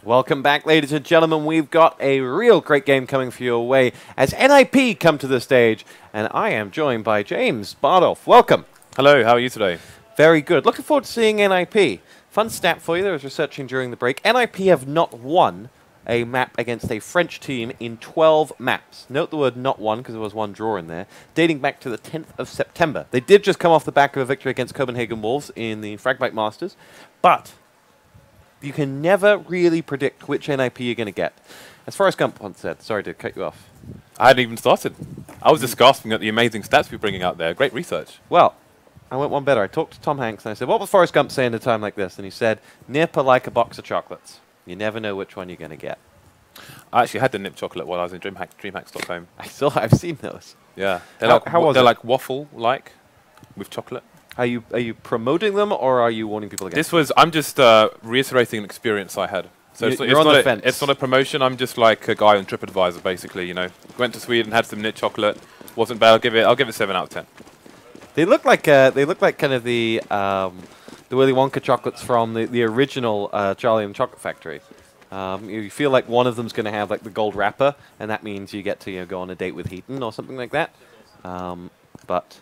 Welcome back, ladies and gentlemen. We've got a real great game coming for your way as NIP come to the stage, and I am joined by James Bardolph. Welcome. Hello, how are you today? Very good. Looking forward to seeing NIP. Fun stat for you, I was researching during the break. NIP have not won a map against a French team in 12 maps. Note the word not won because there was one draw in there, dating back to the 10th of September. They did just come off the back of a victory against Copenhagen Wolves in the Friberg Masters, but you can never really predict which NIP you're going to get. As Forrest Gump once said, sorry to cut you off. I hadn't even started. I was just gasping at the amazing stats we're bringing out there. Great research. Well, I went one better. I talked to Tom Hanks and I said, what would Forrest Gump say in a time like this? And he said, nip are like a box of chocolates. You never know which one you're going to get. I actually had the nip chocolate while I was in DreamHack Stockholm. I've seen those. Yeah. They're like waffle-like with chocolate. Are you promoting them or are you warning people against them? I'm just reiterating an experience I had. So you're on the fence. It's not a promotion. I'm just like a guy on TripAdvisor, basically. You know, went to Sweden, had some nip chocolate, wasn't bad. I'll give it 7 out of 10. They look like kind of the Willy Wonka chocolates from the original Charlie and the Chocolate Factory. You feel like one of them's going to have like the gold wrapper, and that means you get to go on a date with Heaton or something like that. But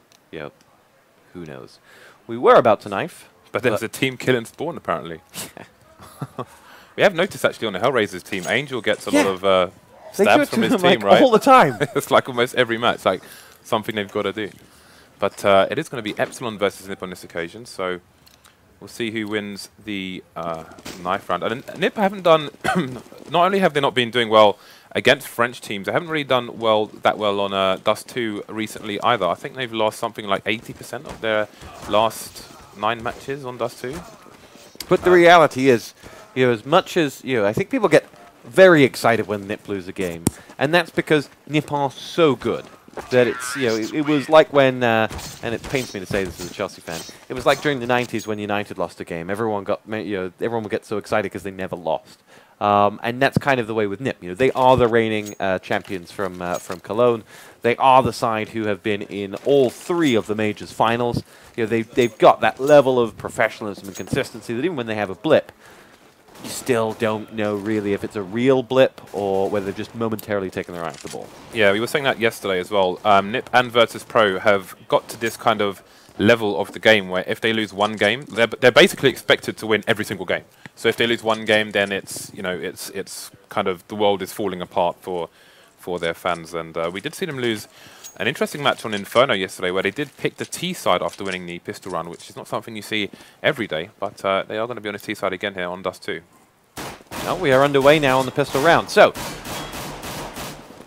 who knows? We were about to knife, but there's a team kill and spawn apparently. We have noticed actually on the Hellraisers team, Angel gets a lot of stabs from his team, right? All the time. It's like almost every match, like something they've got to do. But it is going to be Epsilon versus Nip on this occasion, so we'll see who wins the knife round. And Nip haven't done, not only have they not been doing well against French teams, they haven't really done that well on Dust 2 recently either. I think they've lost something like 80% of their last 9 matches on Dust 2. But the reality is, as much as, I think people get very excited when Nip lose a game. And that's because Nip are so good that it's, it was like when, and it pains me to say this as a Chelsea fan, it was like during the 90s when United lost a game. Everyone would get so excited because they never lost. And that's kind of the way with Nip. They are the reigning champions from Cologne. They are the side who have been in all 3 of the majors finals. They've got that level of professionalism and consistency that even when they have a blip, you still don't know really if it's a real blip or whether they've just momentarily taken their eye off the ball. Yeah, we were saying that yesterday as well. Nip and Virtus.pro have got to this kind of level of the game where if they lose one game, they're basically expected to win every single game. So if they lose one game, then it's it's kind of the world is falling apart for their fans. And we did see them lose an interesting match on Inferno yesterday where they did pick the T side after winning the pistol run, which is not something you see every day, but they are going to be on the T side again here on Dust 2. Well, we are underway now on the pistol round. So,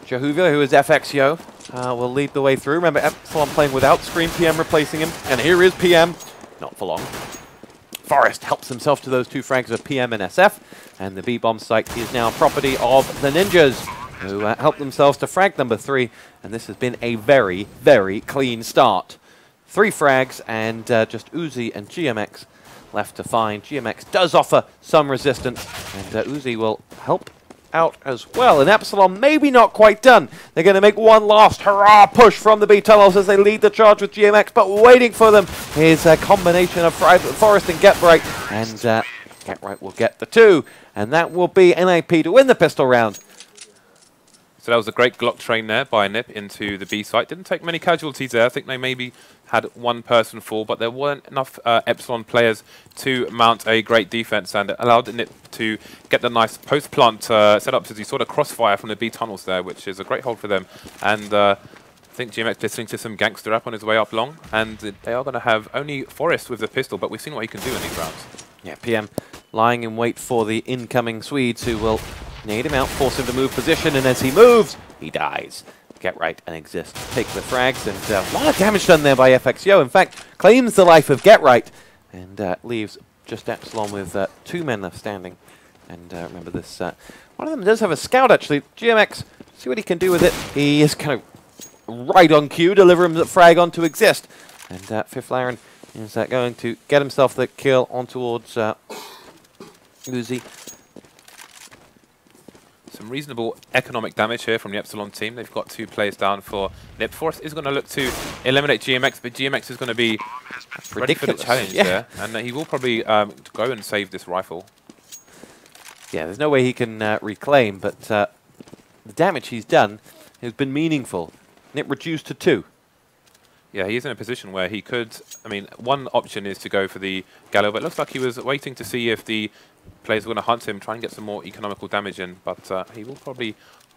Jehuvia, who is FXYO, will lead the way through. Remember, Epsilon playing without Scream PM replacing him, and here is PM. Not for long. Forrest helps himself to those 2 frags of PM and SF, and the B-bomb site is now property of the Ninjas, who helped themselves to frag number 3, and this has been a very, very clean start. 3 frags, and just Uzzziii and GMX left to find. GMX does offer some resistance, and Uzzziii will help out as well. And Epsilon maybe not quite done. They're going to make one last hurrah push from the B tunnels as they lead the charge with GMX, but waiting for them is a combination of Forrest and GetRight, and GetRight will get the 2, and that will be NIP to win the pistol round. So that was a great Glock train there by Nip into the B site. Didn't take many casualties there. I think they maybe had 1 person fall, but there weren't enough Epsilon players to mount a great defense, and it allowed Nip to get the nice post-plant set up as you saw the crossfire from the B tunnels there, which is a great hold for them. And I think GMX listening to some gangster rap on his way up long, and they are going to have only Forrest with the pistol, but we've seen what he can do in these rounds. Yeah, PM lying in wait for the incoming Swedes, who will nade him out, force him to move position, and as he moves, he dies. GetRight and Xizt take the frags, and a lot of damage done there by FXYO. In fact, claims the life of GetRight, and leaves just Epsilon with 2 men left standing. And remember this, one of them does have a scout actually. GMX, see what he can do with it. He is kind of right on cue, deliver him the frag onto Xizt. And Fifflaren is going to get himself the kill on towards Uzzziii. Some reasonable economic damage here from the Epsilon team. They've got 2 players down for Nip. Forrest is going to look to eliminate GMX, but GMX is going to be ready for the challenge there. And he will probably go and save this rifle. Yeah, there's no way he can reclaim, but the damage he's done has been meaningful. And it reduced to 2. Yeah, he is in a position where he could... I mean, one option is to go for the Gallo, but it looks like he was waiting to see if the players were going to hunt him, try and get some more economical damage in, but he will probably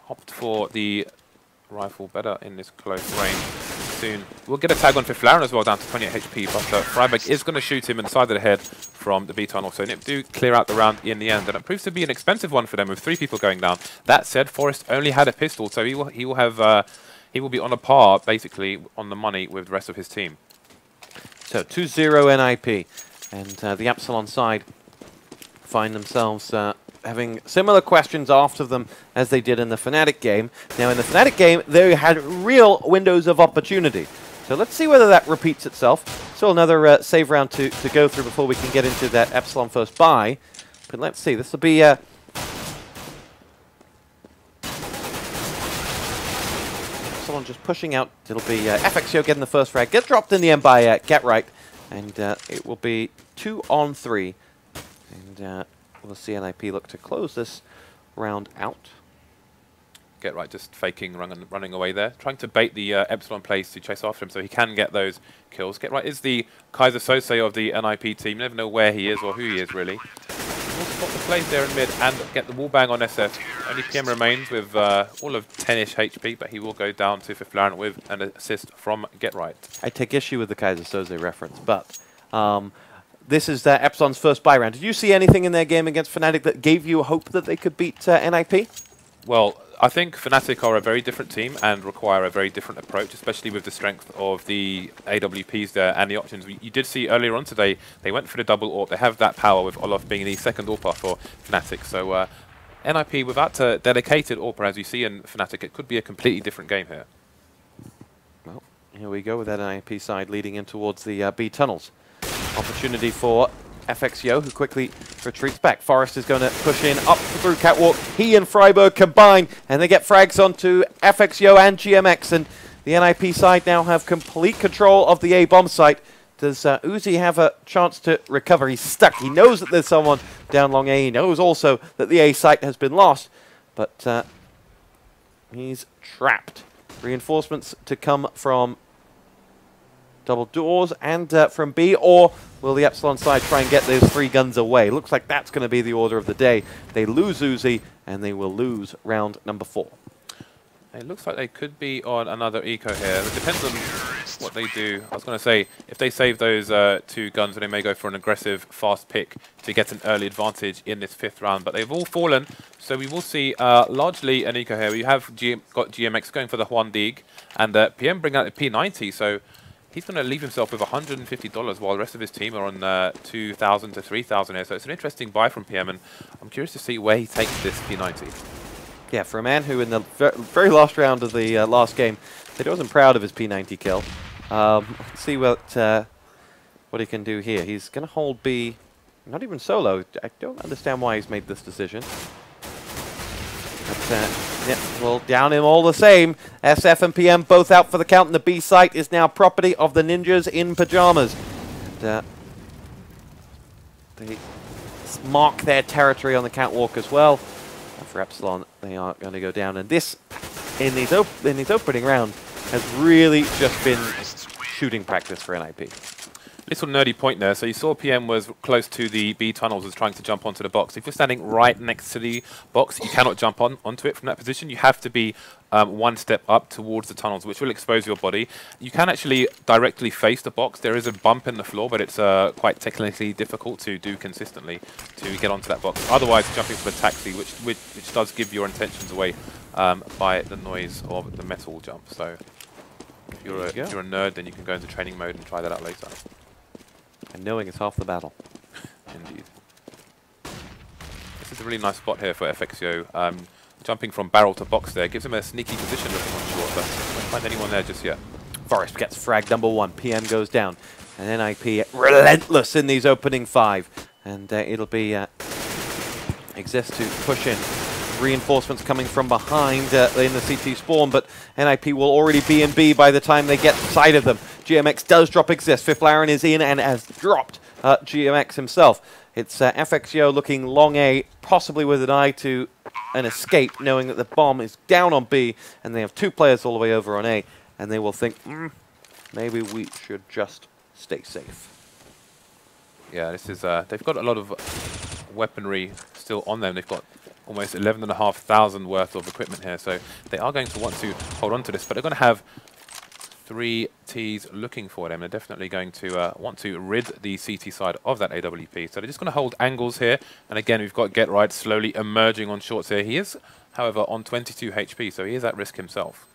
opt for the rifle better in this close range soon. We'll get a tag on Fifflaren as well, down to 28 HP, but Friberg is going to shoot him inside of the head from the B tunnel, so Nip do clear out the round in the end, and it proves to be an expensive one for them with 3 people going down. That said, Forrest only had a pistol, so he will have... he will be on a par, basically, on the money with the rest of his team. So 2-0 NIP, and the Epsilon side find themselves having similar questions after them as they did in the Fnatic game. Now, in the Fnatic game, they had real windows of opportunity. So let's see whether that repeats itself. Still another save round to go through before we can get into that Epsilon first buy. But let's see, this will be... just pushing out. It'll be FXO getting the first frag. Gets dropped in the end by Get Right. And it will be 2 on 3. And we'll see NIP look to close this round out. Get Right just faking, running away there. Trying to bait the Epsilon plays to chase after him so he can get those kills. Get Right is the Kaiser Sose of the NIP team. You never know where he is or who he is, really. We'll spot the plays there in mid and get the wall bang on SF. Only PM remains with all of 10-ish HP, but he will go down to Fifflaren with an assist from Get Right. I take issue with the Kaiser Soze reference, but this is Epsilon's first buy round. Did you see anything in their game against Fnatic that gave you hope that they could beat NIP? Well, I think Fnatic are a very different team and require a very different approach, especially with the strength of the AWPs there and the options. You did see earlier on today, they went for the double AWP. They have that power with Olaf being the second AWPer for Fnatic. So NIP, without a dedicated AWPer, as you see in Fnatic, it could be a completely different game here. Well, here we go with that NIP side leading in towards the B tunnels. Opportunity for FXO, who quickly retreats back. Forrest is going to push in up through Catwalk. He and Friberg combine, and they get frags onto FXO and GMX, and the NIP side now have complete control of the A bomb site. Does Uzzziii have a chance to recover? He's stuck. He knows that there's someone down long A. He knows also that the A site has been lost, but he's trapped. Reinforcements to come from double doors and from B, or will the Epsilon side try and get those 3 guns away? Looks like that's going to be the order of the day. They lose Uzzziii, and they will lose round number 4. It looks like they could be on another eco here. It depends on what they do. I was going to say, if they save those 2 guns, they may go for an aggressive, fast pick to get an early advantage in this 5th round. But they've all fallen, so we will see largely an eco here. We have got GMX going for the Juan Dig, and PM bring out the P90, so he's going to leave himself with $150 while the rest of his team are on 2,000 to 3,000 here. So it's an interesting buy from PM, and I'm curious to see where he takes this P90. Yeah, for a man who in the very last round of the last game said he wasn't proud of his P90 kill. Let's see what he can do here. He's going to hold B, not even solo. I don't understand why he's made this decision. But, yeah, we'll down him all the same. SF and PM both out for the count, and the B site is now property of the ninjas in pajamas. And, they mark their territory on the catwalk as well. And for Epsilon, they are going to go down. And this, in his opening round, has really just been shooting practice for NIP. Little nerdy point there. So you saw PM was close to the B tunnels, was trying to jump onto the box. If you're standing right next to the box, you cannot jump onto it from that position. You have to be 1 step up towards the tunnels, which will expose your body. You can actually directly face the box. There is a bump in the floor, but it's quite technically difficult to do consistently to get onto that box. Otherwise, jumping from a taxi, which does give your intentions away by the noise of the metal jump. So if you're a nerd, then you can go into training mode and try that out later. And knowing is half the battle. Indeed. This is a really nice spot here for FXO. Jumping from barrel to box there gives him a sneaky position looking on short, but I don't find anyone there just yet. Forrest gets frag number 1. PM goes down. And NIP relentless in these opening 5. And it'll be Xizt to push in. Reinforcements coming from behind in the CT spawn, but NIP will already be in B by the time they get sight of them. GMX does drop Xizt. Fifflaren is in and has dropped GMX himself. It's FXIO looking long A, possibly with an eye to an escape, knowing that the bomb is down on B, and they have 2 players all the way over on A, and they will think, maybe we should just stay safe. Yeah, this is they've got a lot of weaponry still on them. They've got almost 11,500 worth of equipment here, so they are going to want to hold on to this, but they're going to have 3 Ts looking for them. They're definitely going to want to rid the CT side of that AWP. So they're just going to hold angles here. And again, we've got Get Right slowly emerging on shorts here. He is, however, on 22 HP, so he is at risk himself.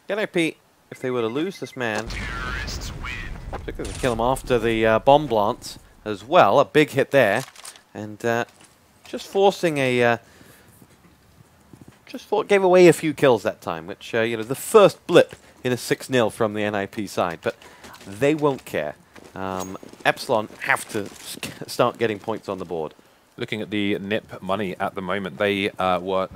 NIP, if they were to lose this man, particularly to kill him after the bomb plant as well, a big hit there, and just forcing a... gave away a few kills that time, which, you know, the first blip in a 6-0 from the NIP side, but they won't care. Epsilon have to start getting points on the board. Looking at the NIP money at the moment, they were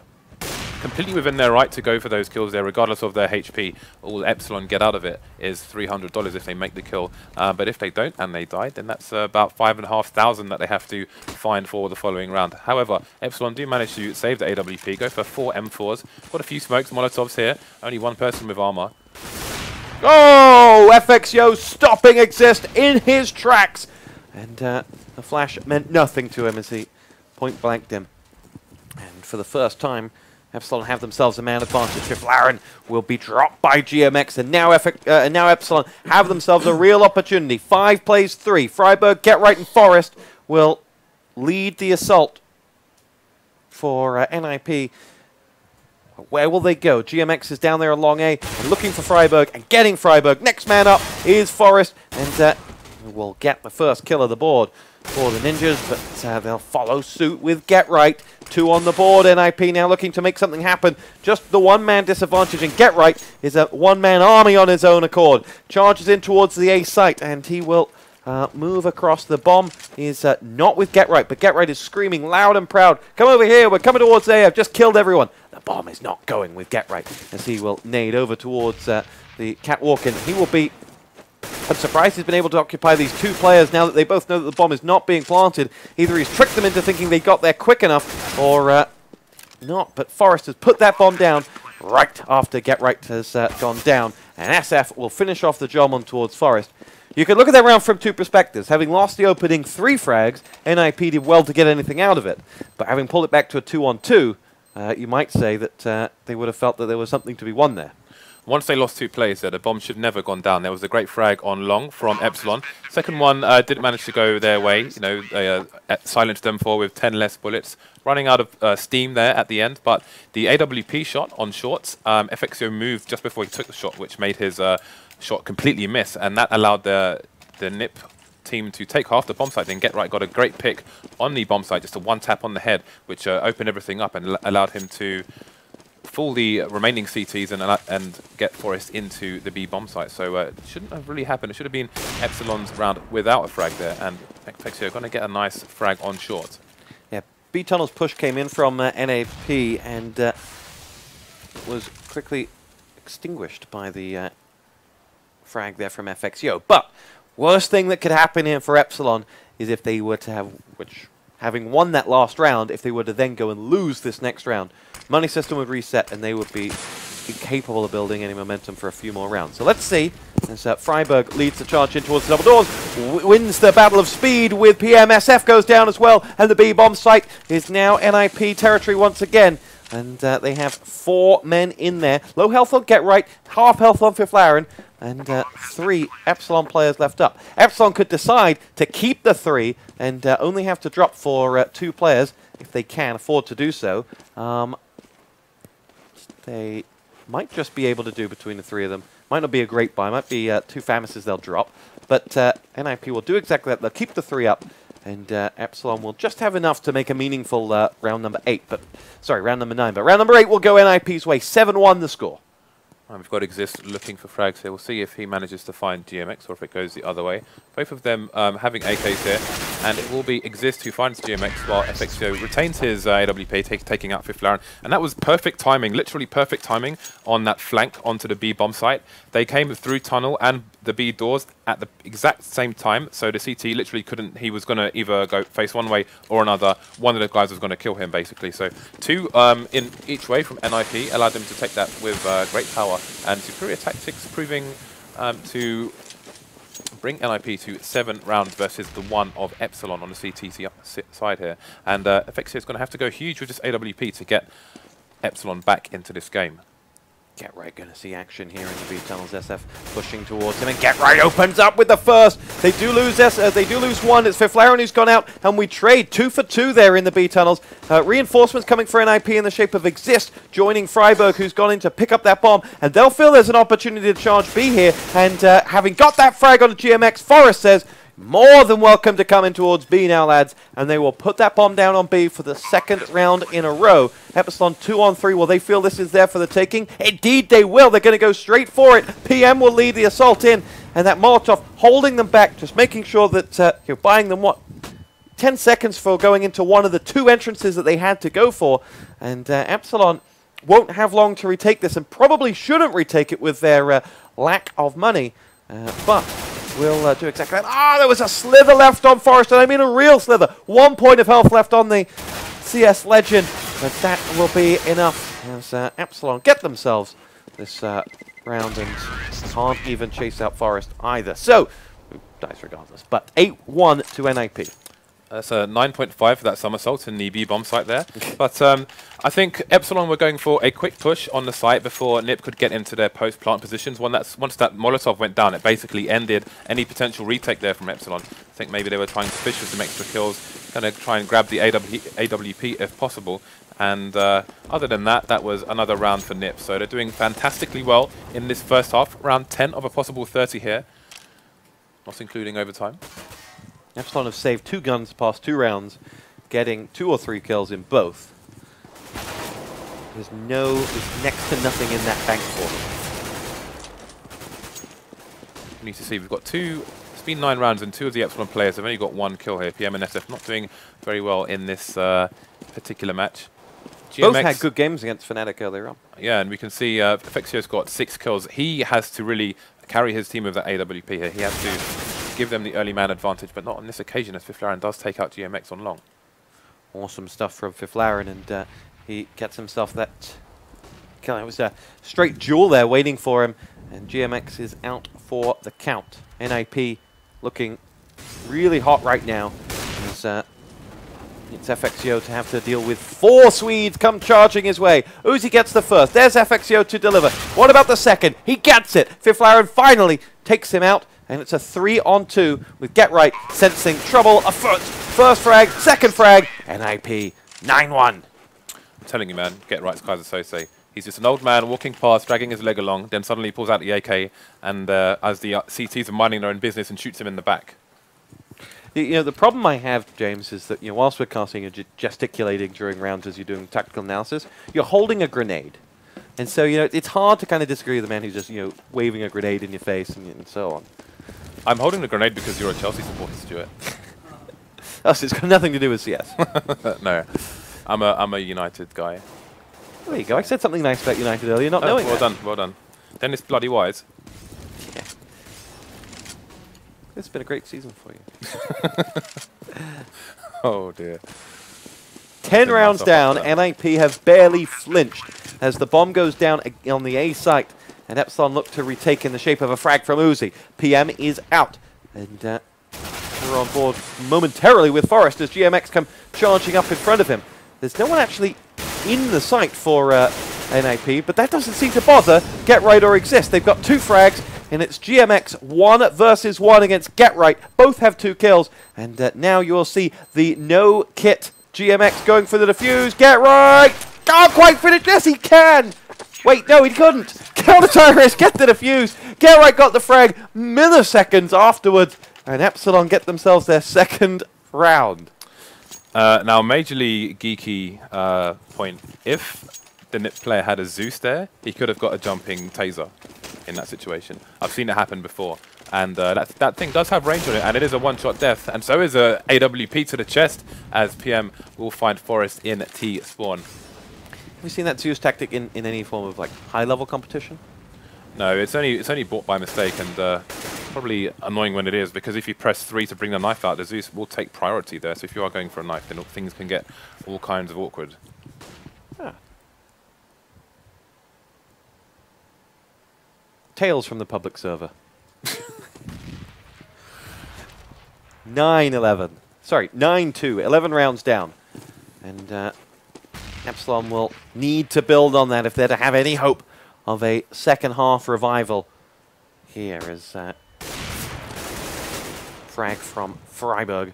completely within their right to go for those kills there, regardless of their HP. All Epsilon get out of it is $300 if they make the kill. But if they don't and they die, then that's about 5,500 that they have to find for the following round. However, Epsilon do manage to save the AWP, go for 4 M4s. Got a few smokes, Molotovs here. Only 1 person with armor. Oh! FXIO stopping Xizt in his tracks! And the flash meant nothing to him as he point-blanked him. And for the first time, Epsilon have themselves a man advantage. Fifflaren will be dropped by GMX, and now Epsilon have themselves a real opportunity. 5 plays 3. Friberg, Get Right, and Forest will lead the assault for NIP. Where will they go? GMX is down there along A, and looking for Friberg, and getting Friberg. Next man up is Forest, and will get the first kill of the board for the Ninjas, but they'll follow suit with Get Right. 2 on the board. NIP now looking to make something happen. Just the 1-man disadvantage, and Get Right is a 1-man army on his own accord. Charges in towards the A site, and he will move across. The bomb is not with Get Right, but Get Right is screaming loud and proud, "Come over here, we're coming towards A, I've just killed everyone." The bomb is not going with Get Right, as he will nade over towards the catwalk, and he will be... I'm surprised he's been able to occupy these 2 players now that they both know that the bomb is not being planted. Either he's tricked them into thinking they got there quick enough, or not. But Forrest has put that bomb down right after Get Right has gone down. And SF will finish off the job on towards Forrest. You can look at that round from 2 perspectives. Having lost the opening 3 frags, NIP did well to get anything out of it. But having pulled it back to a 2-on-2, you might say that they would have felt that there was something to be won there. Once they lost 2 plays there, the bomb should never gone down. There was a great frag on long from Epsilon. Second one didn't manage to go their way. You know, they silenced them with 10 less bullets. Running out of steam there at the end, but the AWP shot on shorts, FXIO moved just before he took the shot, which made his shot completely miss, and that allowed the NIP team to take half the bomb site. Then Get Right got a great pick on the bomb site, just a 1 tap on the head, which opened everything up and allowed him to fool the remaining CTs and get Forest into the B bomb site. So it shouldn't have really happened. It should have been Epsilon's round without a frag there, and FXIO going to get a nice frag on short. Yeah, B tunnel's push came in from NAP and was quickly extinguished by the frag there from FXIO. But worst thing that could happen here for Epsilon is if they were to have, having won that last round, if they were to then go and lose this next round, money system would reset and they would be incapable of building any momentum for a few more rounds. So let's see, as Friberg leads the charge in towards the double doors, wins the battle of speed with PM. SF goes down as well, and the B bomb site is now NIP territory once again. And they have 4 men in there. Low health on Get Right, half health on Fifflaren, and 3 Epsilon players left up. Epsilon could decide to keep the 3 and only have to drop for 2 players if they can afford to do so. They might just be able to do between the 3 of them. Might not be a great buy. Might be 2 Famouses they'll drop. But NIP will do exactly that. They'll keep the 3 up. And Epsilon will just have enough to make a meaningful round number 8. But sorry, round number 9. But round number 8 will go NIP's way. 7-1 the score. We've got Xizt looking for frags here. We'll see if he manages to find GMX or if it goes the other way. Both of them having AKs here. And it will be Xizt who finds GMX while FXIO retains his AWP, taking out Fifflaren. And that was perfect timing, literally perfect timing on that flank onto the B bomb site. They came through tunnel and the B doors at the exact same time, so the CT literally couldn't, he was going to either go face one way or another. One of the guys was going to kill him, basically. So 2 in each way from NIP allowed them to take that with great power, and superior tactics proving to bring NIP to 7 rounds versus the 1 of Epsilon on the CT side here. And FACEIT is going to have to go huge with this AWP to get Epsilon back into this game. Get Right going to see action here in the B tunnels. SF pushing towards him, and Get Right opens up with the first. They do lose one. It's Fifflaren who's gone out, and we trade 2 for 2 there in the B tunnels. Reinforcements coming for NIP in the shape of Xizt, joining Friberg, who's gone in to pick up that bomb, and they'll feel there's an opportunity to charge B here. And having got that frag on the GMX, Forest says, more than welcome to come in towards B now, lads, and they will put that bomb down on B for the 2nd round in a row. Epsilon 2 on 3. Will they feel this is there for the taking? Indeed they will. They're going to go straight for it. PM will lead the assault in, and that Molotov holding them back, just making sure that you're buying them, what, 10 seconds for going into one of the 2 entrances that they had to go for. And Epsilon won't have long to retake this, and probably shouldn't retake it with their lack of money, but we'll do exactly that. Ah, there was a slither left on Forest, and I mean a real slither. 1 point of health left on the CS Legend, but that will be enough as Epsilon get themselves this round and can't even chase out Forest either. So, dies regardless, but 8-1 to NIP. That's a 9.5 for that somersault in the B bomb site there. But I think Epsilon were going for a quick push on the site before NIP could get into their post-plant positions. Once that Molotov went down, it basically ended any potential retake there from Epsilon. I think maybe they were trying to fish for some extra kills, going to try and grab the AWP if possible. And other than that, that was another round for NIP. So they're doing fantastically well in this first half. Round 10 of a possible 30 here, not including overtime. Epsilon have saved 2 guns past 2 rounds, getting 2 or 3 kills in both. There's next to nothing in that bank for them. We need to see, we've got 2, it's been 9 rounds, and 2 of the Epsilon players have only got 1 kill here. PM and SF not doing very well in this particular match. GMX both had good games against Fnatic earlier on. Yeah, and we can see FACEIT's got 6 kills. He has to really carry his team with that AWP here. He has to give them the early man advantage, but not on this occasion, as Fifflaren does take out GMX on long. Awesome stuff from Fifflaren, and he gets himself that kill. It was a straight duel there waiting for him, and GMX is out for the count. NIP looking really hot right now. It's FXIO to have to deal with 4 Swedes come charging his way. Uzzziii gets the first. There's FXIO to deliver. What about the second? He gets it. Fifflaren finally takes him out. And it's a 3-on-2 with Get Right sensing trouble afoot. First frag, second frag, NIP 9-1. I'm telling you, man, Get Right's Kaiser Sose. He's just an old man walking past, dragging his leg along, then suddenly pulls out the AK, and as the CTs are minding their own business, and shoots him in the back. You know, the problem I have, James, is that whilst we're casting and gesticulating during rounds as you're doing tactical analysis, you're holding a grenade. And so, it's hard to kind of disagree with the man who's just, waving a grenade in your face and so on. I'm holding the grenade because you're a Chelsea supporter, Stuart. Oh, so it's got nothing to do with CS. No, I'm a United guy. There you go. I said something nice about United earlier, not knowing well that. Done, well done. Dennis bloody wise. Yeah. It's been a great season for you. Oh dear. 10 rounds down, NIP have barely flinched as the bomb goes down on the A site. And Epsilon look to retake in the shape of a frag from Uzzziii. PM is out. And we're on board momentarily with Forest as GMX come charging up in front of him. There's no one actually in the site for NIP, but that doesn't seem to bother Get Right or Xizt. They've got 2 frags, and it's GMX 1 versus 1 against Get Right. Both have 2 kills, and now you'll see the no-kit GMX going for the defuse. Get Right! Can't quite finish. Yes, he can! Wait, no, he couldn't. Counter Tyrus, get the defuse. Get Right got the frag milliseconds afterwards, and Epsilon get themselves their 2nd round. Now, majorly geeky point. If the NIP player had a Zeus there, he could have got a jumping taser in that situation. I've seen it happen before. And that thing does have range on it, and it is a one-shot death. And so is a AWP to the chest, as PM will find Forest in T-spawn. Have you seen that Zeus tactic in any form of high-level competition? No, it's only bought by mistake, and probably annoying when it is, because if you press 3 to bring the knife out, the Zeus will take priority there. So if you are going for a knife, then things can get all kinds of awkward. Ah. Tales from the public server. 9-11. Sorry, 9-2. 11 rounds down. And Epsilon will need to build on that if they're to have any hope of a second half revival. Here is frag from Friberg.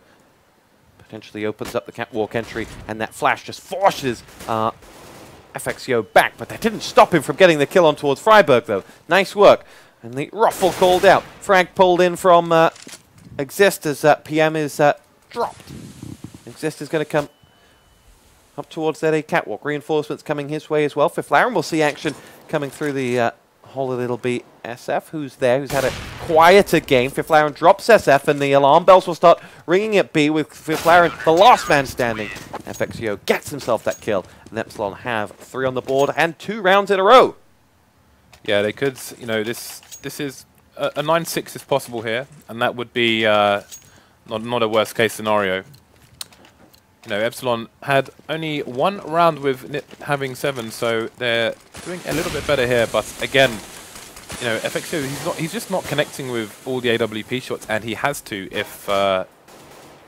Potentially opens up the catwalk entry, and that flash just forces FXIO back, but that didn't stop him from getting the kill on towards Friberg, though. Nice work. And the ruffle called out. Frag pulled in from Xizt as PM is dropped. Xizt is going to come up towards that A catwalk. Reinforcements coming his way as well. Fifflaren will see action coming through the hole. It'll be SF who's there, who's had a quieter game. Fifflaren drops SF, and the alarm bells will start ringing at B with Fifflaren, the last man standing. FXIO gets himself that kill, and Epsilon have 3 on the board and 2 rounds in a row. Yeah, they could, you know, this is a 9-6 is possible here, and that would be not a worst case scenario. You know, Epsilon had only 1 round with Nip having 7, so they're doing a little bit better here. But again, you know, FXIO, he's just not connecting with all the AWP shots, and he has to if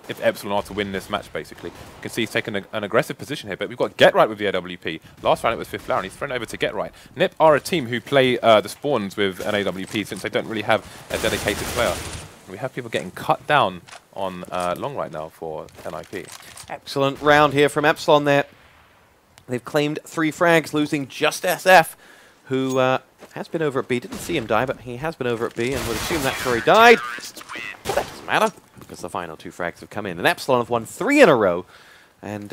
Epsilon are to win this match. Basically, you can see he's taken an aggressive position here. But we've got Get Right with the AWP. Last round it was Fifflaren. He's thrown over to Get Right. Nip are a team who play the spawns with an AWP since they don't really have a dedicated player. We have people getting cut down on long right now for NIP. Excellent round here from Epsilon there. They've claimed 3 frags, losing just SF, who has been over at B. Didn't see him die, but he has been over at B, and would assume that's where he died. But that doesn't matter, because the final 2 frags have come in. And Epsilon have won 3 in a row. And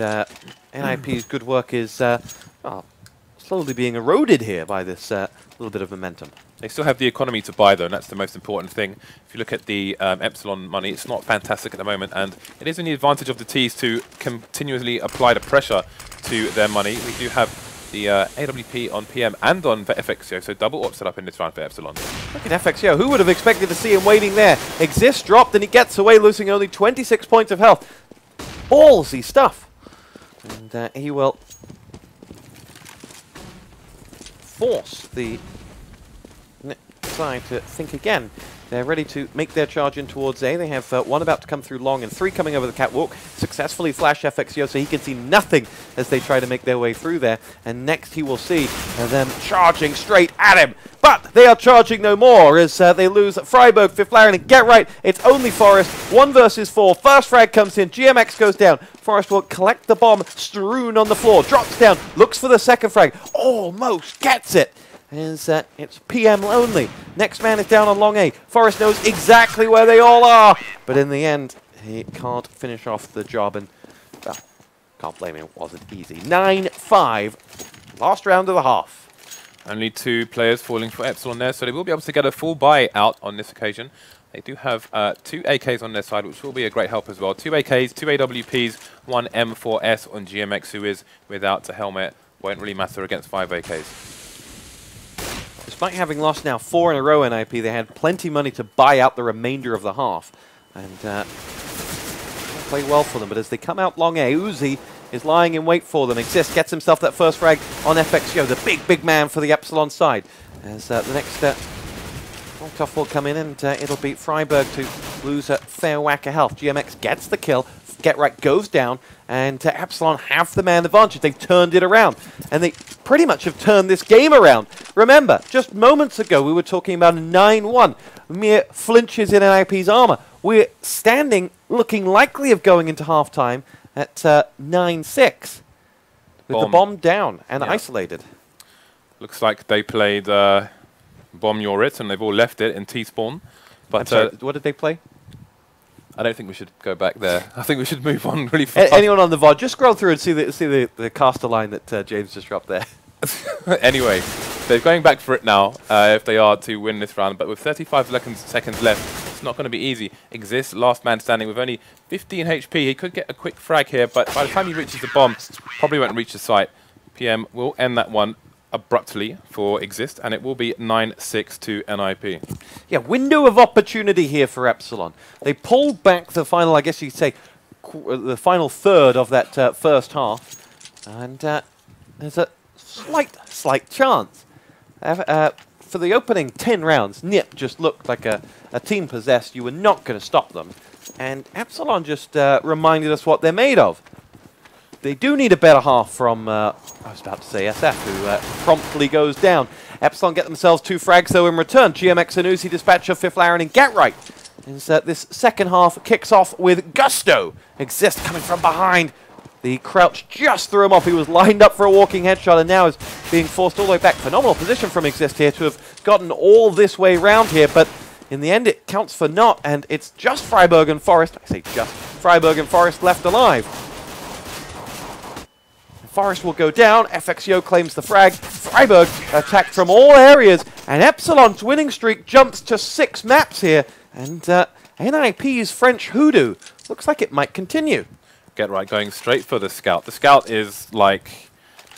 NIP's good work is well, slowly being eroded here by this little bit of momentum. They still have the economy to buy, though, and that's the most important thing. If you look at the Epsilon money, it's not fantastic at the moment, and it is in the advantage of the Ts to continuously apply the pressure to their money. We do have the AWP on PM and on FXIO, so double op set up in this round for Epsilon. Look at FXIO. Who would have expected to see him waiting there? Xizt dropped, and he gets away, losing only 26 points of health. Ballsy stuff. And he will force the side to think again. They're ready to make their charge in towards A. They have 1 about to come through long and 3 coming over the catwalk. Successfully flash FXIO so he can see nothing as they try to make their way through there. And next he will see them charging straight at him. But they are charging no more as they lose Friberg, Fifflaren, and Get Right. It's only Forest. 1 versus 4. First frag comes in. GMX goes down. Forest will collect the bomb strewn on the floor. Drops down. Looks for the second frag. Almost gets it. It's PM only. Next man is down on long A. Forest knows exactly where they all are. But in the end, he can't finish off the job. And, well, can't blame him. It wasn't easy. 9-5. Last round of the half. Only 2 players falling for Epsilon there, so they will be able to get a full buy out on this occasion. They do have 2 AKs on their side, which will be a great help as well. 2 AKs, 2 AWPs, 1 M4S on GMX, who is without a helmet. Won't really matter against 5 AKs. Despite having lost now 4 in a row NIP, they had plenty of money to buy out the remainder of the half. And play well for them, but as they come out long A, Uzzziii is lying in wait for them. Xizt gets himself that first frag on FXIO, the big man for the Epsilon side. As the next tough will come in, and it'll be Friberg to lose a fair whack of health. GMX gets the kill. Get Right goes down, and Epsilon have the man advantage. They've turned it around, and they pretty much have turned this game around. Remember, just moments ago we were talking about a 9-1, mere flinches in NIP's armor. We're standing, looking likely of going into halftime at 9-6, with the bomb down and isolated. Looks like they played Bomb Your It, and they've all left it in T-spawn. But sorry, what did they play? I don't think we should go back there. I think we should move on really fast. Anyone on the VOD, just scroll through and see the caster line that James just dropped there. Anyway, they're going back for it now if they are to win this round. But with 35 seconds left, it's not going to be easy. Xizt, last man standing with only 15 HP. He could get a quick frag here, but by the time he reaches the bomb, probably won't reach the site. PM will end that one. abruptly for Xizt, and it will be 9-6 to NIP. Yeah, window of opportunity here for Epsilon. They pulled back the final, I guess you'd say, the final third of that first half, and there's a slight chance. For the opening 10 rounds, NIP just looked like a team possessed. You were not going to stop them. And Epsilon just reminded us what they're made of. They do need a better half from, I was about to say SF, who promptly goes down. Epsilon get themselves 2 frags, though, in return. GMX and Uzzziii dispatch of Fifflaren and Get Right. This second half kicks off with gusto. Xizt coming from behind. The crouch just threw him off. He was lined up for a walking headshot and now is being forced all the way back. Phenomenal position from Xizt here to have gotten all this way round here, but in the end it counts for naught, and it's just Friberg and Forest. I say just. Friberg and Forest left alive. Forest will go down. FXIO claims the frag. Friberg attacked from all areas, and Epsilon's winning streak jumps to 6 maps here. And NIP's French hoodoo looks like it might continue. Get Right going straight for the Scout. The Scout is like,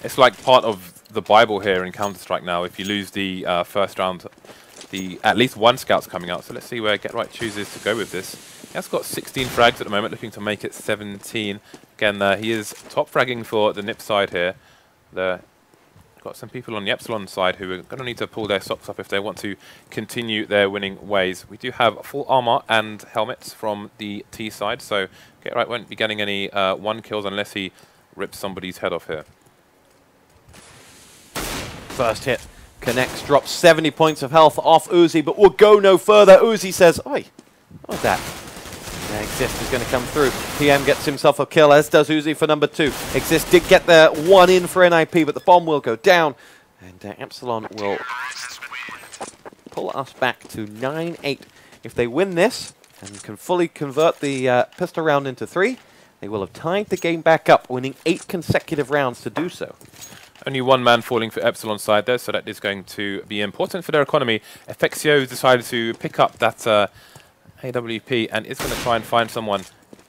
it's like part of the Bible here in Counter-Strike now. If you lose the first round, at least one Scout's coming out. So let's see where Get Right chooses to go with this. He has got 16 frags at the moment, looking to make it 17. Again, he is top fragging for the NIP side here. Got some people on the Epsilon side who are going to need to pull their socks up if they want to continue their winning ways. We do have full armor and helmets from the T side, so Get Right won't be getting any 1 kills unless he rips somebody's head off here. First hit connects, drops 70 points of health off Uzzziii, but will go no further. Uzzziii says, oi, what was that? Xizt is going to come through. PM gets himself a kill, as does Uzzziii for number 2. Xizt did get the 1 in for NIP, but the bomb will go down. And Epsilon will pull us back to 9-8. If they win this and can fully convert the pistol round into 3, they will have tied the game back up, winning 8 consecutive rounds to do so. Only 1 man falling for Epsilon's side there, so that is going to be important for their economy. FXIO decided to pick up that AWP and is going to try and find someone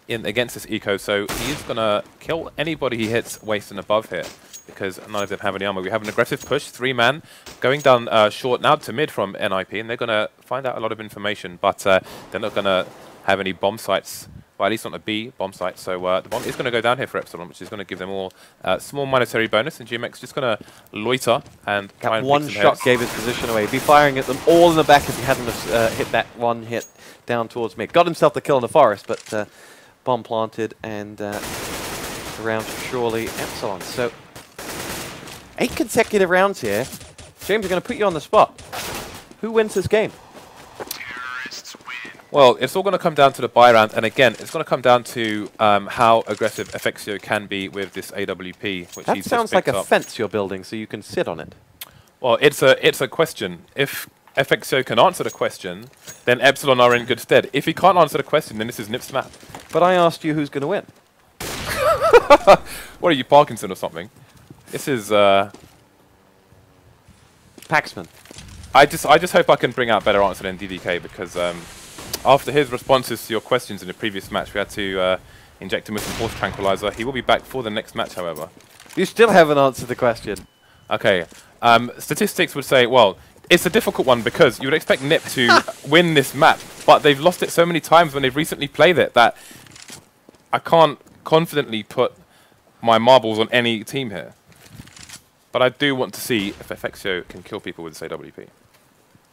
in against this eco, so he is going to kill anybody he hits waist and above here, because none of them have any armor. We have an aggressive push, 3-man, going down short now to mid from NIP, and they're going to find out a lot of information, but they're not going to have any bomb sites, well, at least not a B bomb site, so the bomb is going to go down here for Epsilon, which is going to give them all a small monetary bonus, and GMX just going to loiter and try and one shot gave his position away. He'd be firing at them all in the back if he hadn't hit that one hit down towards mid. Got himself the kill in the forest, but bomb planted and around surely Epsilon. So 8 consecutive rounds here. James, I'm going to put you on the spot. Who wins this game? Well, it's all going to come down to the buy round, and again, it's going to come down to how aggressive FXIO can be with this AWP, which that sounds like a fence you're building, so you can sit on it. Well, it's a question. If FXIO can answer the question, then Epsilon are in good stead. If he can't answer the question, then this is NIP's map. But I asked you who's going to win. What are you, Parkinson or something? This is Paxman. I just hope I can bring out a better answer than DDK, because after his responses to your questions in the previous match, we had to inject him with some horse tranquilizer. He will be back for the next match, however. You still haven't answered the question. Okay. Statistics would say, well, it's a difficult one because you would expect NIP to win this map, but they've lost it so many times when they've recently played it that I can't confidently put my marbles on any team here. But I do want to see if FXIO can kill people with this AWP.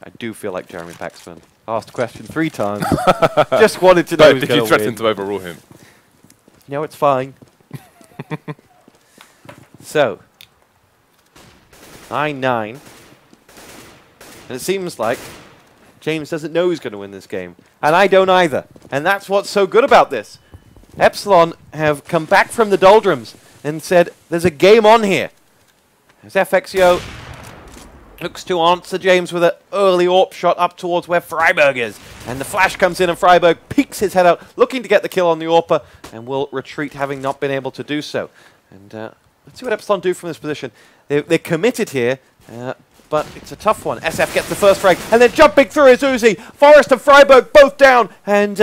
I do feel like Jeremy Paxman. Asked the question 3 times. Just wanted to know who's going to win. You threatened to overrule him. No, it's fine. So, 9-9. And it seems like James doesn't know who's going to win this game. And I don't either. And that's what's so good about this. Epsilon have come back from the doldrums and said, there's a game on here. As FXIO looks to answer James with an early AWP shot up towards where Friberg is. And the flash comes in and Friberg peeks his head out, looking to get the kill on the AWPer, and will retreat, having not been able to do so. And let's see what Epsilon do from this position. They're committed here, but it's a tough one. SF gets the first frag, and then jumping through is Uzzziii. Forest and Friberg both down, and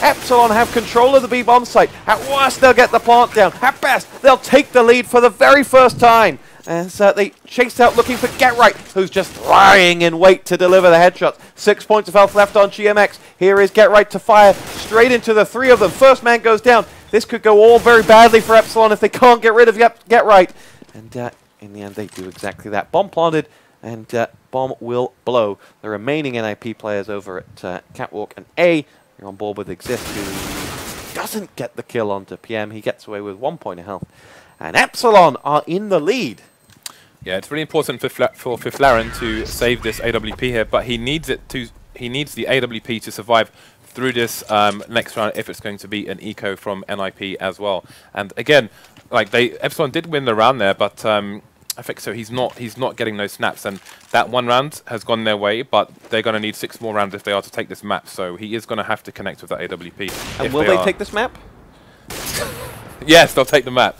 Epsilon have control of the B bomb site. At worst, they'll get the plant down. At best, they'll take the lead for the very first time. As they chase out looking for Get Right, who's just lying in wait to deliver the headshots. 6 points of health left on GMX. Here is Get Right to fire straight into the three of them. First man goes down. This could go all very badly for Epsilon if they can't get rid of Get Right. And in the end, they do exactly that. Bomb planted, and bomb will blow. The remaining NIP players over at Catwalk and A are on board with Xizt, who doesn't get the kill onto PM. He gets away with 1 point of health. And Epsilon are in the lead. Yeah, it's really important for Fifflaren to save this AWP here, but he needs it to. He needs the AWP to survive through this next round if it's going to be an eco from NIP as well. And again, like Epsilon did win the round there, but I think so. He's not getting those snaps, and that one round has gone their way. But they're going to need 6 more rounds if they are to take this map. So he is going to have to connect with that AWP. And will they take this map? Yes, they'll take the map.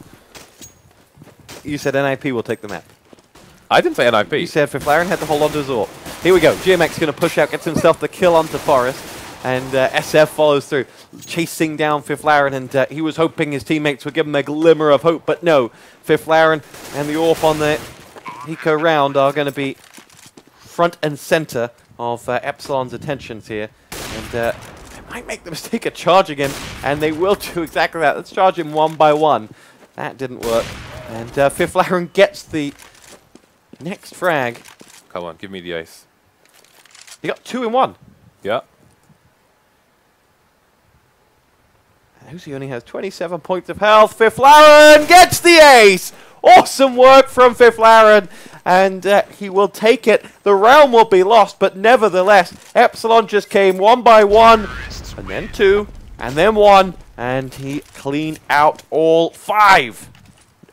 You said NIP will take the map. I didn't say NIP. You said Fifflaren had to hold on to his AWP. Here we go. GMX going to push out, gets himself the kill onto Forest. And SF follows through, chasing down Fifflaren. And he was hoping his teammates would give him a glimmer of hope. But no, Fifflaren and the AWP on the eco round are going to be front and center of Epsilon's attentions here. And they might make the mistake of charging him. And they will do exactly that. Let's charge him one by one. That didn't work. And Fifflaren gets the next frag. Come on, give me the ace. He got 2 in 1. Yeah. Uzzziii only has 27 points of health. Fifflaren gets the ace. Awesome work from Fifflaren. And he will take it. The round will be lost, but nevertheless, Epsilon just came 1 by 1, and then 2, and then 1, and he cleaned out all 5.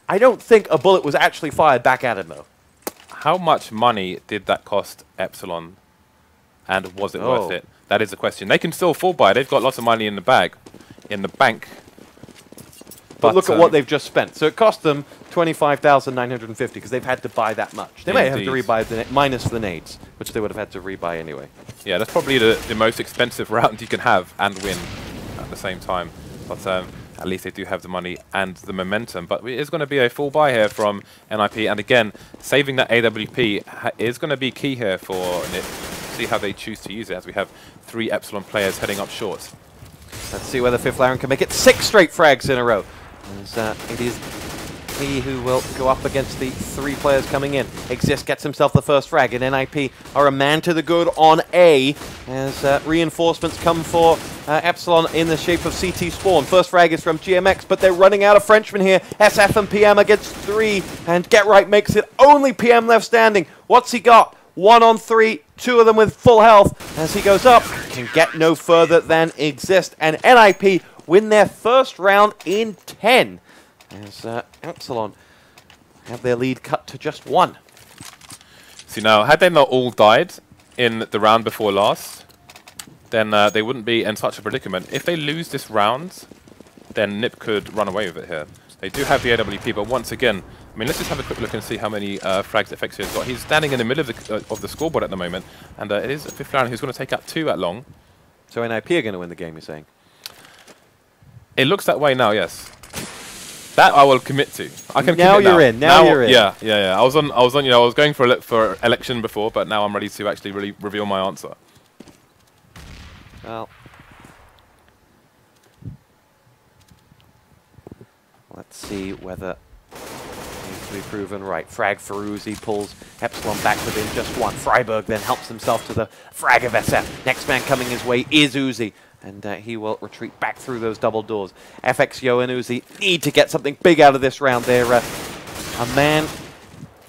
I don't think a bullet was actually fired back at him, though. How much money did that cost Epsilon, and was it worth it? That is the question. They can still fall by. They've got lots of money in the bag, in the bank. But look at what they've just spent. So it cost them 25,950 because they've had to buy that much. They may have to rebuy the minus the nades, which they would have had to rebuy anyway. Yeah, that's probably the most expensive round you can have and win at the same time. But at least they do have the money and the momentum. But it is going to be a full buy here from NIP. And again, saving that AWP is going to be key here for NIP. See how they choose to use it as we have 3 Epsilon players heading up short. Let's see whether Fifflaren can make it 6 straight frags in a row. As, it is he who will go up against the 3 players coming in. Xizt gets himself the first frag, and NIP are a man to the good on A as reinforcements come for Epsilon in the shape of CT Spawn. First frag is from GMX, but they're running out of Frenchmen here. SF and PM against 3, and Get Right makes it only PM left standing. What's he got? 1 on 3, 2 of them with full health. As he goes up, can get no further than Xizt, and NIP win their first round in 10. As Epsilon have their lead cut to just 1. See now, had they not all died in the round before last, then they wouldn't be in such a predicament. If they lose this round, then NIP could run away with it here. They do have the AWP, but once again, I mean, let's just have a quick look and see how many frags FaceIT has got. He's standing in the middle of the scoreboard at the moment, and it is Fifflaren who's going to take out 2 at long. So NIP are going to win the game, you're saying? It looks that way now, yes. That I will commit to. I can now commit you're in. Now you're in. Yeah. I was on. You know, I was going for election before, but now I'm ready to actually really reveal my answer. Well, let's see whether needs to be proven right. Frag for Uzzziii pulls Epsilon back within just 1. Friberg then helps himself to the frag of SF. Next man coming his way is Uzzziii. And he will retreat back through those double doors. FXYO and Uzzziii need to get something big out of this round. They're a man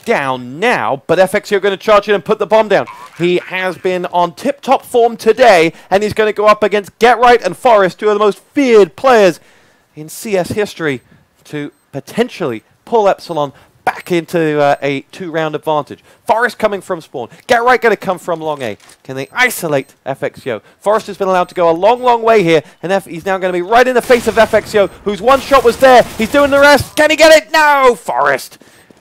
down now, but FXYO going to charge in and put the bomb down. He has been on tip-top form today, and he's going to go up against Get Right and Forest, 2 of the most feared players in CS history, to potentially pull Epsilon back into a 2-round advantage. Forest coming from spawn. Get Right going to come from long A. Can they isolate FXYO? Forest has been allowed to go a long, long way here, and he's now going to be right in the face of FXYO, whose one shot was there. He's doing the rest. Can he get it? No! Forest,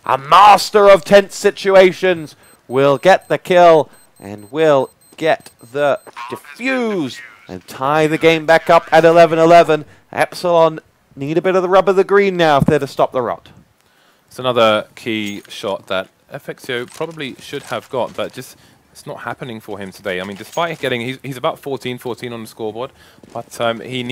a master of tense situations, will get the kill and will get the defuse and tie the game back up at 11-11. Epsilon need a bit of the rub of the green now if they're to stop the rot. It's another key shot that FXio probably should have got, but just it's not happening for him today. I mean, despite getting, he's about 14-14 on the scoreboard, but he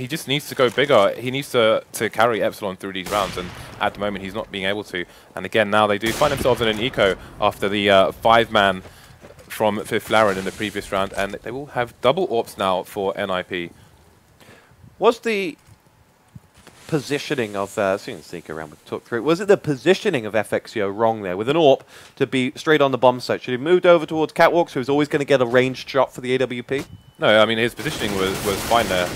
just needs to go bigger. He needs to carry Epsilon through these rounds, and at the moment he's not being able to. And again, now they do find themselves in an eco after the 5-man from Fifflaren in the previous round, and they will have double AWPs now for NIP. Was the positioning of, so you can sneak around with talk through, was it the positioning of FXio wrong there with an AWP to be straight on the bomb site? Should he moved over towards Catwalk so he was always going to get a ranged shot for the AWP? No, I mean his positioning was fine there.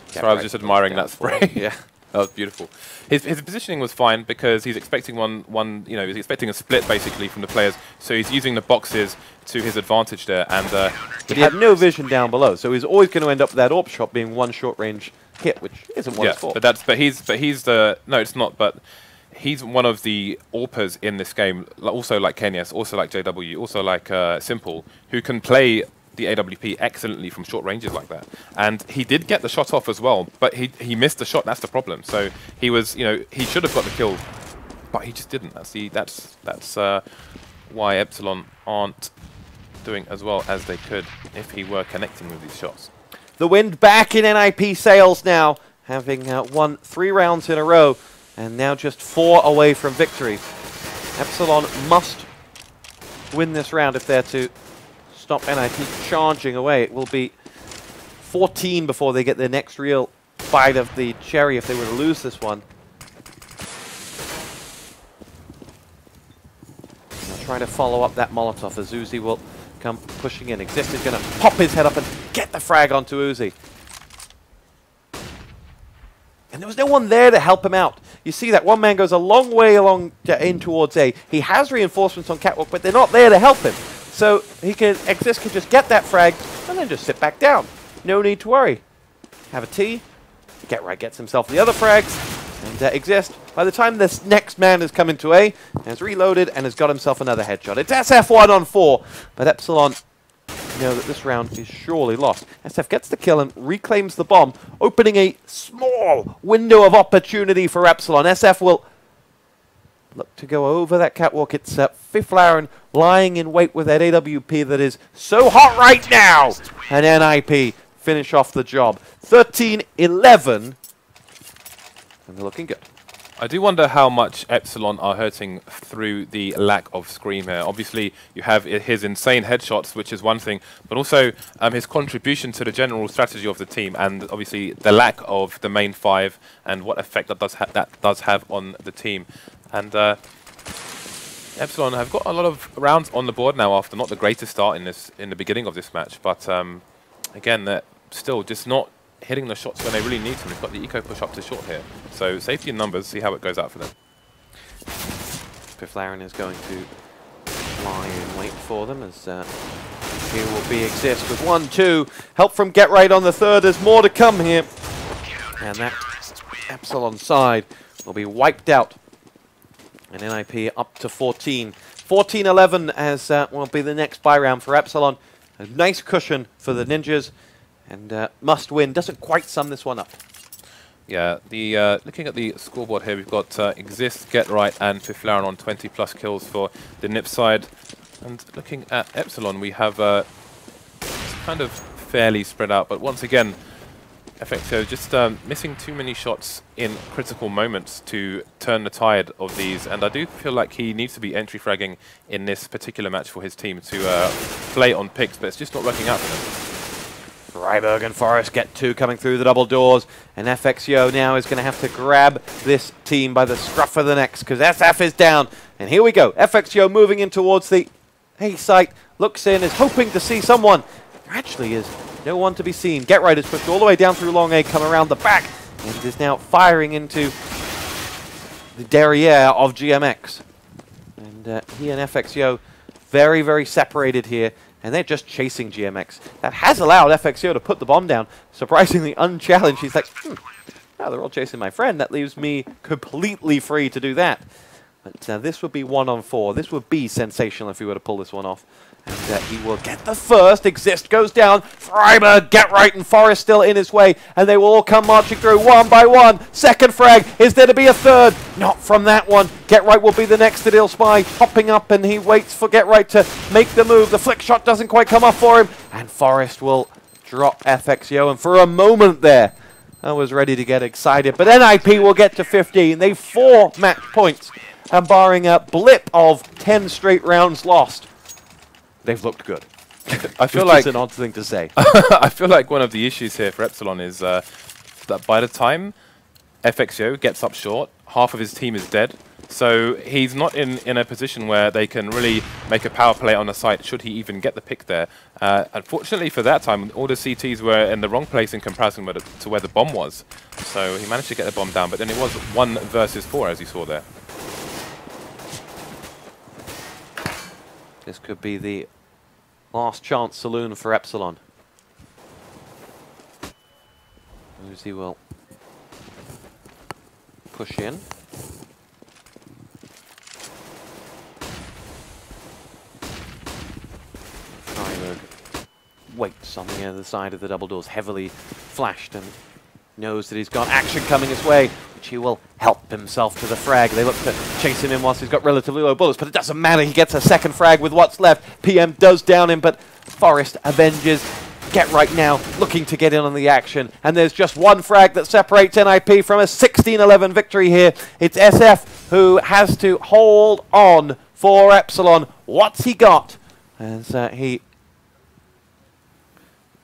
Sorry, I was just admiring that spray. Yeah. That was beautiful. His positioning was fine because he's expecting he's expecting a split basically from the players. So he's using the boxes to his advantage there, and he had no vision down below, so he's always going to end up with that AWP shot being one short range hit, which isn't what it's for. But he's the no, it's not. But he's one of the AWPers in this game, also like Kenyas, also like JW, also like Simple, who can play the AWP excellently from short ranges like that. And he did get the shot off as well, but he missed the shot. That's the problem. So he was, he should have got the kill, but he just didn't. That's why Epsilon aren't doing as well as they could if he were connecting with these shots. The wind back in NIP sails now, having won 3 rounds in a row, and now just 4 away from victory. Epsilon must win this round if they're to stop NIP charging away. It will be 14 before they get their next real bite of the cherry if they were to lose this one. They'll try to follow up that Molotov as Uzzziii will come pushing in. Xizt is going to pop his head up and get the frag onto Uzzziii. And there was no one there to help him out. You see that one man goes a long way along in towards A. He has reinforcements on Catwalk, but they're not there to help him. So Xizt can just get that frag and then just sit back down. No need to worry. Have a T. Get right gets himself the other frags. And Xizt, by the time this next man has come into A, has reloaded and has got himself another headshot. It's SF1 on 4, but Epsilon know that this round is surely lost. SF gets the kill and reclaims the bomb, opening a small window of opportunity for Epsilon. SF will look to go over that Catwalk. It's Fifflaren lying in wait with that AWP that is so hot right now. And NIP finish off the job. 13-11. And they're looking good. I do wonder how much Epsilon are hurting through the lack of Scream here. Obviously, you have his insane headshots, which is one thing, but also his contribution to the general strategy of the team, and obviously the lack of the main 5 and what effect that does have on the team. And Epsilon have got a lot of rounds on the board now after not the greatest start in the beginning of this match, but again, they're still just not hitting the shots when they really need to. They've got the eco push up to short here. So safety in numbers, see how it goes out for them. Fifflaren is going to lie in wait for them as here will be Xizt with 1-2. Help from Get Right on the 3rd. There's more to come here. And that Epsilon side will be wiped out. And NIP up to 14. 14-11 as will be the next buy round for Epsilon. A nice cushion for the Ninjas. And must win. Doesn't quite sum this one up. Yeah, looking at the scoreboard here, we've got Xizt, Get Right, and Fifflaren on 20+ kills for the NIP side. And looking at Epsilon, we have kind of fairly spread out. But once again, FXO just missing too many shots in critical moments to turn the tide of these. And I do feel like he needs to be entry fragging in this particular match for his team to play on picks, but it's just not working out for them. Friberg and Forest get 2 coming through the double doors, and FXO now is going to have to grab this team by the scruff of the necks because SF is down. And here we go. FXO moving in towards the A site, looks in, is hoping to see someone. There actually is no one to be seen. Get Right is pushed all the way down through long A, come around the back, and is now firing into the derriere of GMX. And he and FXO very, very separated here. And they're just chasing GMX. That has allowed FXO to put the bomb down, surprisingly unchallenged. He's like, now they're all chasing my friend. That leaves me completely free to do that. But this would be 1-on-4. This would be sensational if we were to pull this one off. And he will get the first. Xizt goes down. Friberg, get right, and Forest still in his way. And they will all come marching through one by one. Second frag. Is there to be a third? Not from that one. Get right will be the next Adil spy. Hopping up, and he waits for Get Right to make the move. The flick shot doesn't quite come off for him. And Forest will drop FXYO. And for a moment there, I was ready to get excited. But NIP will get to 15. They've 4 match points. And barring a blip of 10 straight rounds lost, they've looked good. I feel like it's an odd thing to say. I feel like one of the issues here for Epsilon is that by the time FXYO gets up short, half of his team is dead. So he's not in a position where they can really make a power play on the site, should he even get the pick there. Unfortunately for that time, all the CTs were in the wrong place in comparison to where the bomb was. So he managed to get the bomb down, but then it was 1 versus 4, as you saw there. This could be the last chance saloon for Epsilon. Uzzziii will push in. Friberg waits on the other side of the double doors, heavily flashed, and knows that he's got action coming his way, which he will help himself to the frag. They look to chase him in whilst he's got relatively low bullets, but it doesn't matter. He gets a second frag with what's left. PM does down him, but Forest avenges. Get Right now, looking to get in on the action. And there's just one frag that separates NIP from a 16-11 victory here. It's SF who has to hold on for Epsilon. What's he got? As he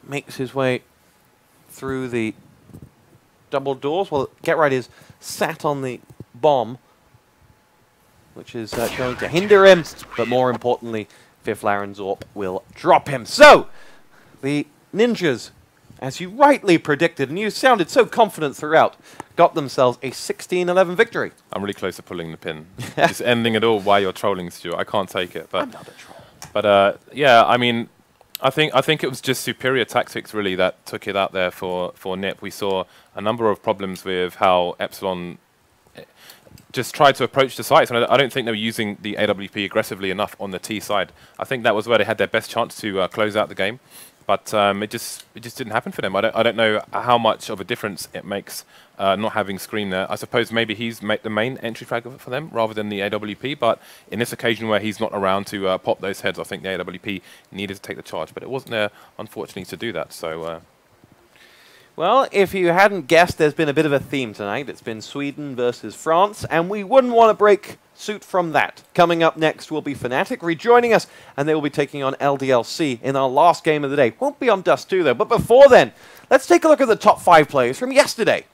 makes his way through the double doors. Well, Get Right is sat on the bomb, which is going to hinder him, but more importantly, Fifflaren Zorp will drop him. So, the Ninjas, as you rightly predicted, and you sounded so confident throughout, got themselves a 16-11 victory. I'm really close to pulling the pin. Just ending it all while you're trolling, Stuart. I can't take it. But I'm not a troll. But yeah, I mean, I think it was just superior tactics really that took it out there for NIP. We saw a number of problems with how Epsilon just tried to approach the sites, and I don't think they were using the AWP aggressively enough on the T side. I think that was where they had their best chance to close out the game, but it just didn't happen for them. I don't know how much of a difference it makes not having Screen there. I suppose maybe he's the main entry flag for them rather than the AWP, but in this occasion where he's not around to pop those heads, I think the AWP needed to take the charge, but it wasn't there, unfortunately, to do that. So. Well, if you hadn't guessed, there's been a bit of a theme tonight. It's been Sweden versus France, and we wouldn't want to break suit from that. Coming up next will be Fnatic rejoining us, and they will be taking on LDLC in our last game of the day. Won't be on Dust 2, though. But before then, let's take a look at the top 5 players from yesterday.